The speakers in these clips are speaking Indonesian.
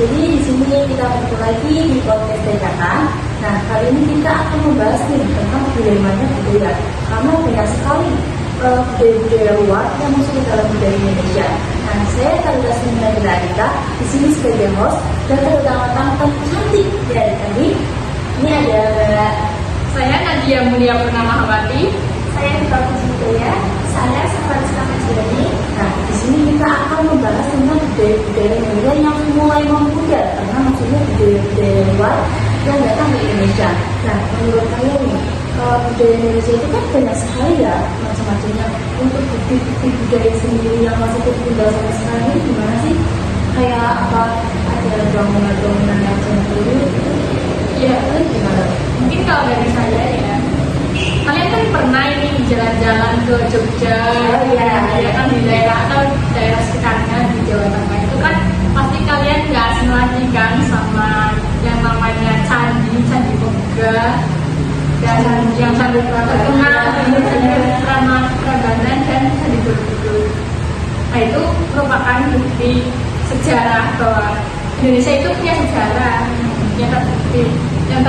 Jadi di sini kita bertemu lagi di podcast Dajakan. Nah, kali ini kita akan membahas nih tentang budaya budaya. Karena banyak sekali budaya-budaya luar yang masuk ke dalam budaya Indonesia. Nah, saya Talita Sumina Arika di sini sebagai host dan kedatangan tamu cantik dari tadi. Ini ada Saya Nadia Mulia Purnamahawati. saya Dita Pujitaya, saya Safariska Majidani. Nah, di sini kita akan membahas tentang budaya-budaya Indonesia yang mulai memudar, karena maksudnya budaya-budaya luar yang datang ke Indonesia. Nah, menurut kalian nih, budaya Indonesia itu kan banyak sekali ya macam-macamnya. Untuk bukti budaya sendiri yang masih tertinggal sampai sekarang ini gimana sih? Kayak apa? Ada bangunan-bangunan yang sendiri? Ya, Gimana? mungkin kalau dari saya ya, kalian kan pernah ini jalan-jalan ke Jogja, ya kan di daerah atau daerah sekitarnya di Jawa Tengah itu kan pasti kalian nggak asing lagi kan sama yang namanya Candi Pemuda dan yang Candi Terkenal, Candi Prambanan dan Candi Borobudur. Nah itu merupakan bukti sejarah bahwa Indonesia itu punya sejarah yang terbukti, yang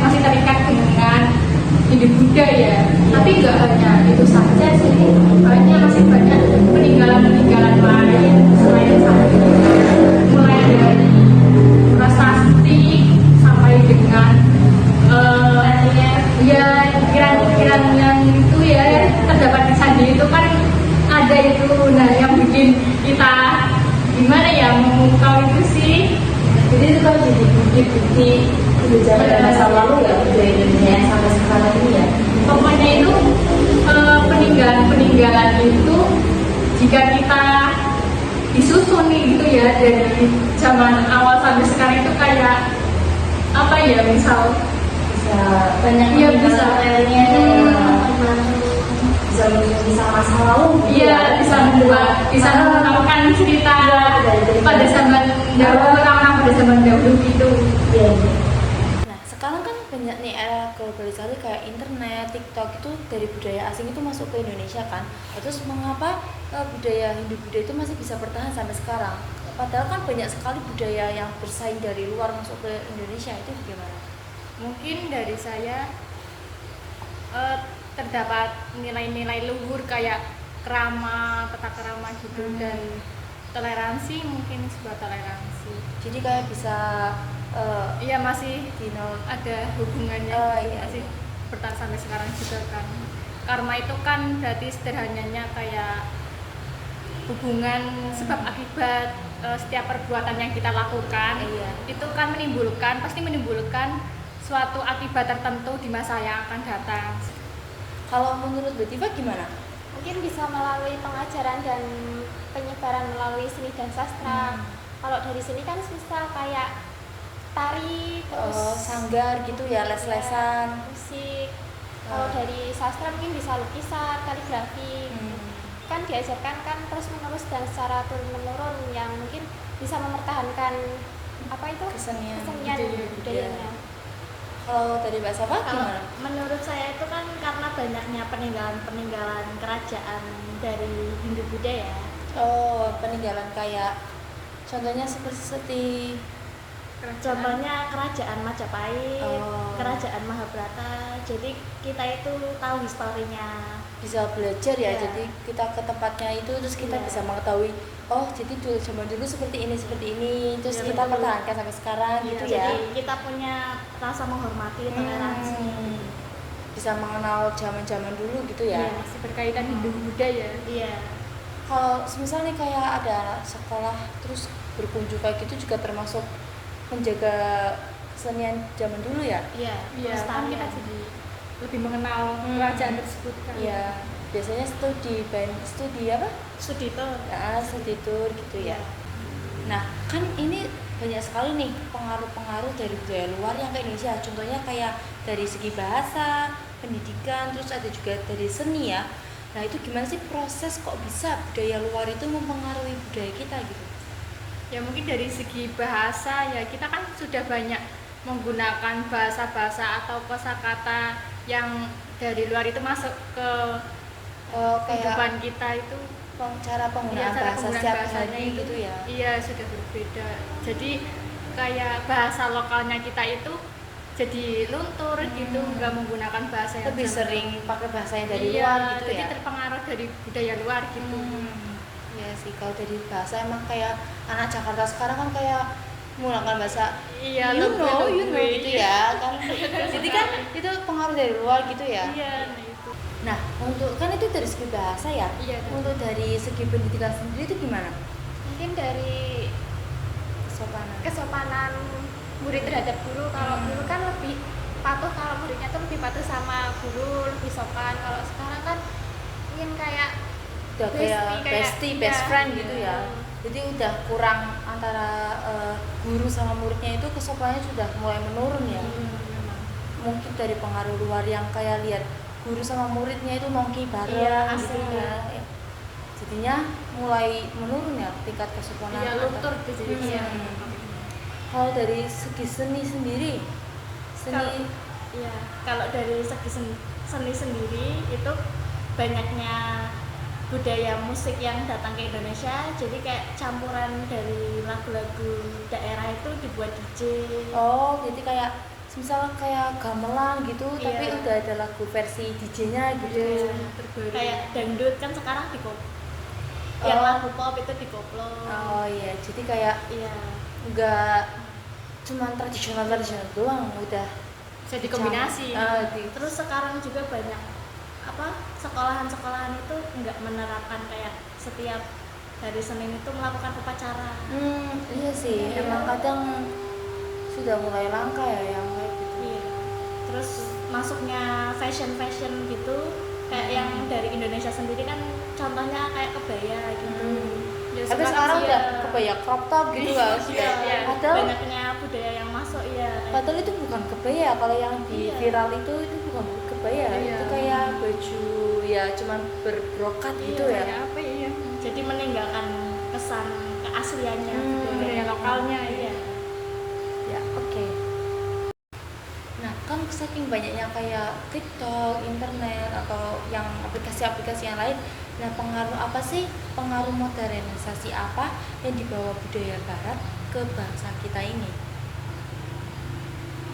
masih terikat dengan Hindu-Buddha ya. Tapi nggak hanya itu saja sih, masih banyak peninggalan lain selain Candi. Mulai dari prasasti sampai dengan kirang yang itu ya terdapat di Candi itu kan ada itu. Nah yang bikin kita gimana ya memukau itu sih. Jadi itu kan jadi bukti-bukti pada masa lalu ya budaya Indonesia yang sampai sekarang ini ya. Pokoknya itu peninggalan itu jika kita disusun nih gitu ya dari zaman awal sampai sekarang itu kayak apa ya, misal Bisa banyak ya bisa realnya bisa masa lalu gitu iya ya. bisa mengungkapkan cerita pada zaman dahulu, orang pada zaman dahulu gitu. Iya. Nah, sekarang kan banyak nih era globalisasi kayak internet, TikTok itu dari budaya asing itu masuk ke Indonesia kan. Terus mengapa budaya Hindu-Buddha itu masih bisa bertahan sampai sekarang? Padahal kan banyak sekali budaya yang bersaing dari luar masuk ke Indonesia, itu bagaimana? Mungkin dari saya terdapat nilai-nilai luhur kayak tata kerama gitu dan toleransi, mungkin sebuah toleransi. Jadi kayak bisa Iya masih ada hubungannya gitu, iya. masih bertahan sampai sekarang juga kan. Karma itu kan berarti sederhananya kayak hubungan sebab akibat setiap perbuatan yang kita lakukan. Iya. Itu kan pasti menimbulkan suatu akibat tertentu di masa yang akan datang. Kalau menurut Mbak Tifa gimana? Mungkin bisa melalui pengajaran dan penyebaran melalui seni dan sastra. Kalau dari sini kan misal kayak tari, terus Sanggar gitu ya, les-lesan. musik. Kalau dari sastra mungkin bisa lukisan, kaligrafi. Kan diajarkan kan terus menerus dan secara turun menurun yang mungkin bisa mempertahankan Kesenian budayanya. Kalau dari Mbak Safa gimana? Menurut saya itu kan karena banyaknya peninggalan kerajaan dari Hindu-Buddha ya. Oh, peninggalan kayak contohnya seperti Contohnya kerajaan Majapahit, kerajaan Mahabharata. Jadi kita itu tahu historinya. bisa belajar ya. Iya. Jadi kita ke tempatnya itu terus kita Iya. bisa mengetahui, oh jadi dulu zaman dulu seperti ini terus Iya, kita betul. pertahankan sampai sekarang gitu ya. Jadi kita punya rasa menghormati, toleransi. Bisa mengenal zaman dulu gitu ya. Iya. Masih berkaitan Hindu-Buddha ya. Iya. Kalau misal nih kayak ada sekolah terus berkunjung kayak gitu juga termasuk menjaga kesenian zaman dulu ya. Iya. Iya, kan kita Pelestarian. jadi lebih mengenal kerajaan tersebut kan. Iya, biasanya studi apa? Sudito. Nah, studi tour gitu ya. Nah, kan ini banyak sekali nih pengaruh-pengaruh dari budaya luar yang ke Indonesia. Contohnya kayak dari segi bahasa, pendidikan, terus ada juga dari seni ya. Nah, itu gimana sih proses kok bisa budaya luar itu mempengaruhi budaya kita gitu? Ya mungkin dari segi bahasa ya kita kan sudah banyak menggunakan bahasa-bahasa atau kosakata yang dari luar itu masuk ke kehidupan kita itu. Cara penggunaan Iya, cara bahasa penggunaan setiap bahasanya hari itu gitu ya. Iya, sudah berbeda. Jadi kayak bahasa lokalnya kita itu jadi luntur gitu, nggak menggunakan bahasa yang Lebih zaman. sering pakai bahasa yang dari Iya, luar gitu jadi ya. terpengaruh dari budaya luar gitu. Iya sih, kalau dari bahasa emang kayak anak Jakarta sekarang kan kayak menggunakan bahasa Iya, you know lebih, gitu ya kan. Jadi kan itu pengaruh dari luar gitu ya. Iya, nah itu. Nah, untuk kan itu dari segi bahasa ya. Iya, betul. Untuk dari segi pendidikan sendiri itu gimana? Mungkin dari Kesopanan. kesopanan murid terhadap guru. Kalau guru kan lebih patuh, kalau muridnya tuh lebih patuh sama guru, lebih sopan. Kalau sekarang kan mungkin kayak Udah kayak bestie, best iya. friend gitu ya. Jadi udah kurang antara guru sama muridnya itu kesopanannya sudah mulai menurun ya. Mungkin dari pengaruh luar yang kayak lihat guru sama muridnya itu nongki bareng Iya, gitu asli. kan. Jadinya mulai menurun ya tingkat kesopanan. Iya, luntur antar- jadi. Iya. Kalau dari segi seni sendiri, seni Iya, kalau dari segi seni sendiri itu banyaknya budaya musik yang datang ke Indonesia, jadi kayak campuran dari lagu-lagu daerah itu dibuat DJ. oh jadi kayak misal kayak gamelan gitu tapi Iya. udah ada lagu versi DJ-nya gitu. Terbaru. Kayak dangdut kan sekarang yang Oh. lagu pop itu dikoplo. Oh iya, jadi kayak Iya. nggak cuma tradisional doang, udah Bisa dikombinasi. Terus sekarang juga banyak sekolahan-sekolahan itu nggak menerapkan kayak setiap hari Senin itu melakukan upacara. Iya sih, Iya. emang kadang sudah mulai langka ya yang kayak gitu. Iya. Terus masuknya fashion gitu, kayak yang dari Indonesia sendiri kan contohnya kayak kebaya gitu. Ya, Tapi sekarang sih udah ya. kebaya crop top gitu lah sudah. Iya, Padahal banyaknya budaya yang masuk ya. padahal itu bukan kebaya, kalau yang di Iya. viral itu bukan kebaya, Iya. itu kayak baju ya cuman berbrokat gitu ya. Kayak apa ya? Jadi meninggalkan kesan keasliannya Budaya lokalnya iya. Ya, oke. Nah, kan saking banyaknya kayak TikTok, internet atau yang aplikasi-aplikasi yang lain, nah pengaruh apa sih? Pengaruh modernisasi apa yang dibawa budaya barat ke bangsa kita ini?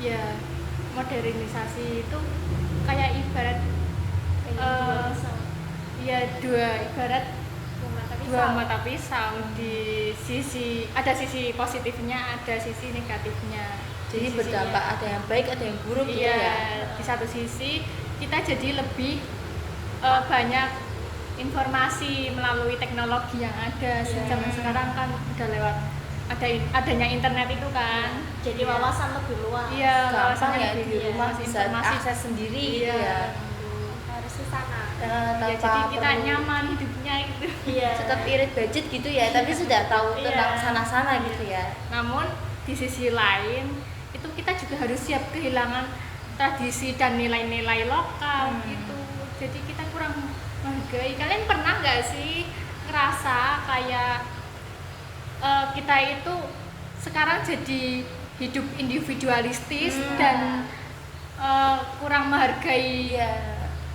Ya, modernisasi itu kayak ibarat ya ibarat dua mata pisau. Di sisi ada sisi positifnya, ada sisi negatifnya. Jadi Di sisi- berdampak ada yang baik, ada yang buruk gitu Iya, ya. di satu sisi kita jadi lebih banyak informasi melalui teknologi yang ada. Zaman sekarang kan udah lewat adanya internet itu kan. Jadi wawasan lebih luas. Iya, Gampang wawasannya ya lebih di rumah luas, bisa informasi. akses sendiri gitu Iya. ya. harus ke sana. Ya, Tanpa jadi kita perlu nyaman hidupnya gitu. Iya. tetap irit budget gitu ya, tapi sudah tahu Iya. tentang sana-sana gitu ya. Namun di sisi lain itu kita juga harus siap kehilangan tradisi dan nilai-nilai lokal gitu. Jadi kita kurang menghargai. Kalian pernah nggak sih ngerasa kayak kita itu sekarang jadi hidup individualistis dan kurang menghargai Iya,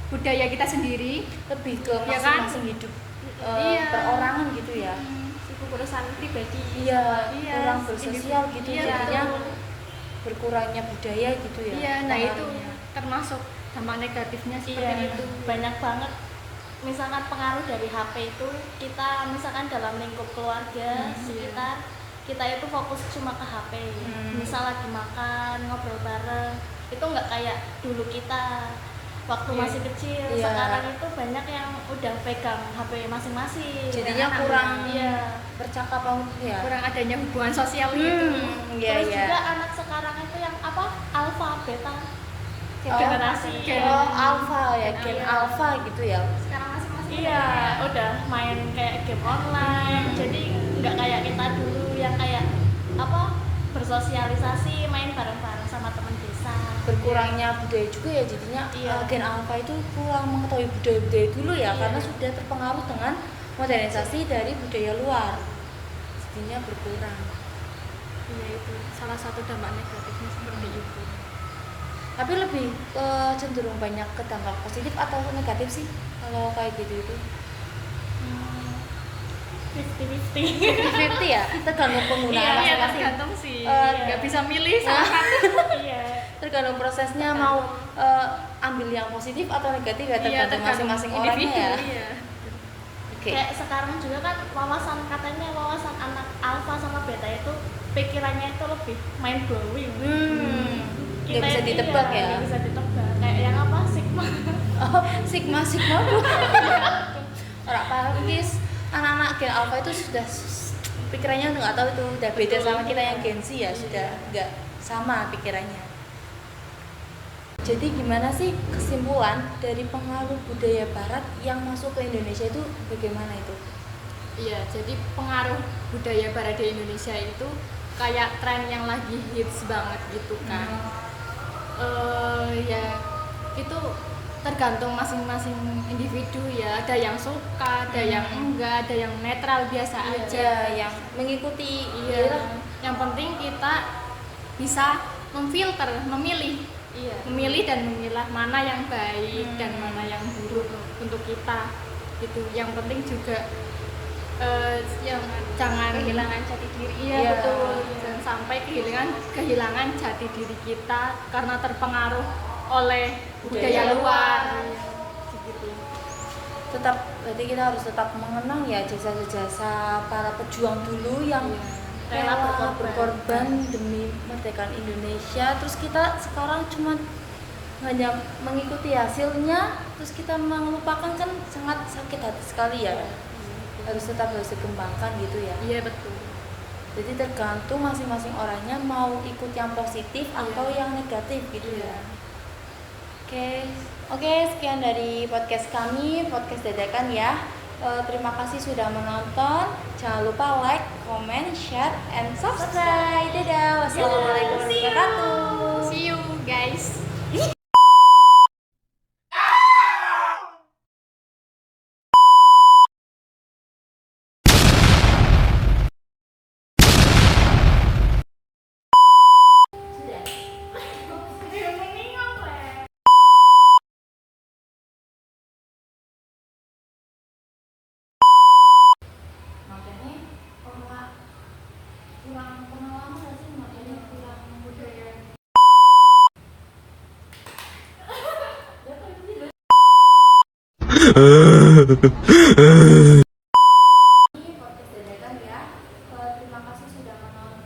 budaya kita sendiri? lebih ke Ya kan? masing-masing hidup Iya. perorangan gitu ya. Sibuk urusan pribadi. Iya, Iya, kurang bersosial gitu, iya, jadinya betul. berkurangnya budaya gitu ya. Iya, nah itu pengaruhnya. termasuk dampak negatifnya seperti Iya, itu. banyak banget. Misalkan pengaruh dari HP itu, kita misalkan dalam lingkup keluarga sekitar, kita itu fokus cuma ke HP. Misal lagi makan, ngobrol bareng, itu nggak kayak dulu kita waktu Iya. masih kecil. Iya. Sekarang itu banyak yang udah pegang HP masing-masing. Jadinya Anak-anak. kurang Iya. percakapan ya. Kurang adanya hubungan sosial gitu. Iya, Terus iya. juga anak sekarang itu yang alfa, beta, Oh, generasi. Oh, alpha ya, Gen game alpha. alpha gitu ya. Sekarang masing-masing Iya, udah main kayak game online. Jadi nggak kayak kita dulu yang kayak bersosialisasi, main bareng-bareng sama teman desa. Berkurangnya budaya juga ya, jadinya Iya. gen alpha itu kurang mengetahui budaya-budaya dulu ya, Iya. karena sudah terpengaruh dengan modernisasi dari budaya luar. Jadinya berkurang. Iya, itu salah satu dampak negatifnya seperti itu. Tapi lebih cenderung banyak ke dampak positif atau negatif sih kalau kayak gitu itu? 50-50. 50 ya, tergantung penggunaan Iya, masing-masing. tergantung sih. Nggak bisa milih salah satu. Iya. Tergantung prosesnya mau ambil yang positif atau negatif ya, Iya, tergantung masing-masing orangnya individu, ya. Iya. Oke. Kayak sekarang juga kan wawasan anak alfa sama beta itu pikirannya itu lebih mind blowing. Nggak bisa ditebak ya. Nggak bisa ditebak. Kayak yang apa sigma. Oh, sigma tuh. Orang Paris, anak-anak Gen Alpha itu sudah pikirannya nggak tahu itu udah beda sama kita yang Gen Z ya, sudah nggak sama pikirannya. Jadi gimana sih kesimpulan dari pengaruh budaya Barat yang masuk ke Indonesia itu bagaimana itu? Iya, jadi pengaruh budaya Barat di Indonesia itu kayak tren yang lagi hits banget gitu kan. Ya itu tergantung masing-masing individu ya, ada yang suka, ada yang enggak, ada yang netral biasa aja, yang mengikuti. iya. Yang penting kita bisa memfilter, memilih dan memilah mana yang baik dan mana yang buruk untuk kita gitu. Yang penting juga yang jangan Kehilangan jati diri. iya betul, jangan sampai kehilangan jati diri kita karena terpengaruh oleh budaya luar gitu. Berarti kita harus tetap mengenang ya jasa-jasa para pejuang dulu yang rela berkorban demi kemerdekaan Indonesia. Terus kita sekarang cuma hanya mengikuti hasilnya, terus kita melupakan, kan sangat sakit hati sekali ya. Harus dikembangkan gitu ya. Iya betul. Jadi tergantung masing-masing orangnya mau ikut yang positif atau yang negatif gitu ya. Oke, sekian dari podcast kami, podcast dadakan ya. Terima kasih sudah menonton. Jangan lupa like, comment, share, and subscribe. Dadah. Wassalamualaikum warahmatullahi wabarakatuh. See you guys. Makanya orang kurang pengalaman nggak sih, makanya kurang budaya. Ini podcast dadakan ya. Terima kasih sudah menonton.